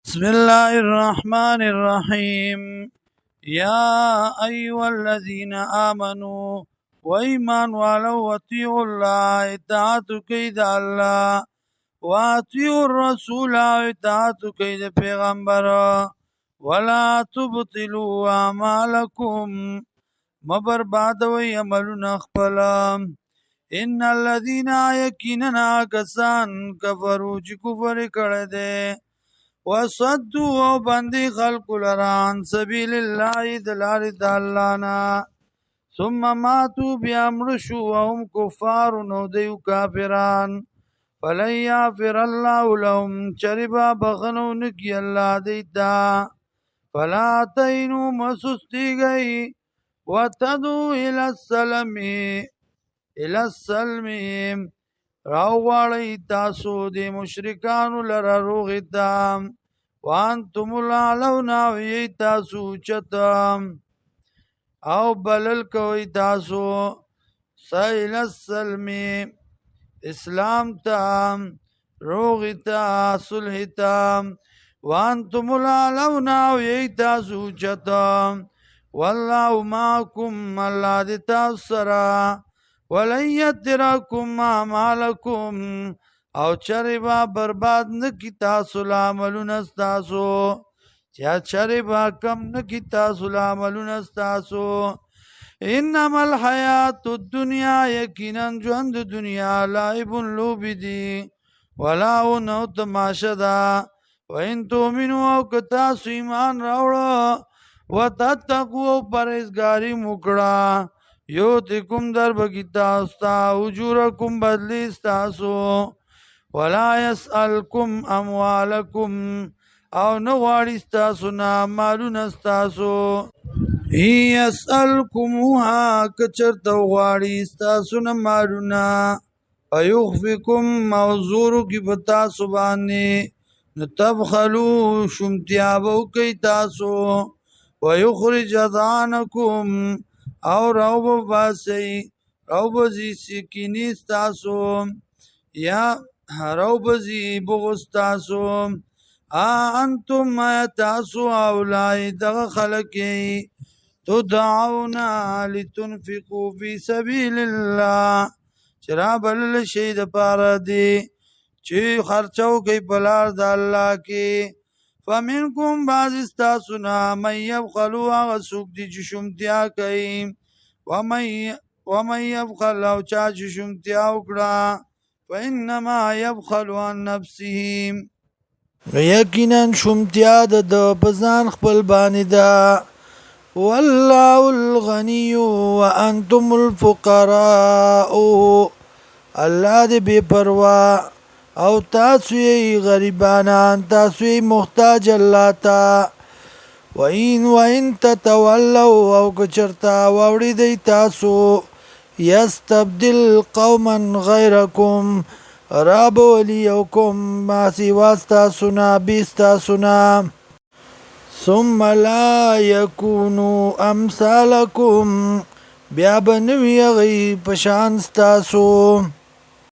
بسم الله الرحمن الرحيم. يا أيها الذين آمنوا وإيمان ولو أطيعوا الله اطاعت كيد الله وأطيعوا الرسول اطاعت كيد پیغمبر ولا تبطلوا أعمالكم مبربادوي عملنا خپل. ان الذين يكننا كسان كفروا چې کفر کړه دي وصدوا او بندي خلق لران سبيل الله دلار دالانا ثم ماتوا بأمرشوا وهم كفار نو دیو کافران فلن يغفر الله لهم چربا بخنو نکی اللہ دیتا فلا تینو مسستی گئی وتدو الى السلم راوغواړی تاسو د مشرکانو لره روغې ته وانتم الاعلون وی تاسو چته او بلل کوي تاسو سیل السلم اسلام ته روغې ته صلح ته وانتم الاعلون وی تاسو چته والله معكم الله د تاسو سره ولن يتركم اعمالكم او چربا برباد نکی تاسو لعملون استاسو چا چربا کم نکی تاسو لعملون استاسو انما الحیات الدنیا یقینا ژوند دنیا لعب لوب دی ولا نو تماشا دا وان تؤمنوا او که تاسو ایمان راوړو وتتقوا پرهیزګاری وکړه یوتکم در بگی تاستا اجورکم بدلی استاسو ولا يسألكم اموالکم او نغواړي استاسو نا مالون استاسو يسألكموها کچرته غواړي استاسو نا مالونا ايخفكم موزورو کی بتاسو باندې نتبخلو شمتیابو کی تاسو ويخرج اذانکم او روب باسی روب زی سکینی ستاسو یا روب زی بغستاسو انتم تاسو اولائی دغ خلقی تدعونا لتنفقوا فی سبیل اللہ چرا بلل شید پارا دی چی خرچو کئی پلار دا اللہ کی فمنکم بعض استاسونا من یبخلو آغا سوک دی چی شمتیا کئی ومن یبخل او چا چی شمتیا اکڑا فإنما یبخل عن نفسه یقینا شمتیا د پزان خپل باندې دا والله الغنی وانتم الفقراء الله دې بے پروا او تاسو یې غریبانان تاسو یې محتاج الله تا وین تتولوا او کچرتا وړي دی تاسو یستبدل قوما غیرکم رب ولیوکم ما سوا استاسنا بیستاسنا ثم لا یکونو امثالکم بیا بنوی غی پشان ستاسو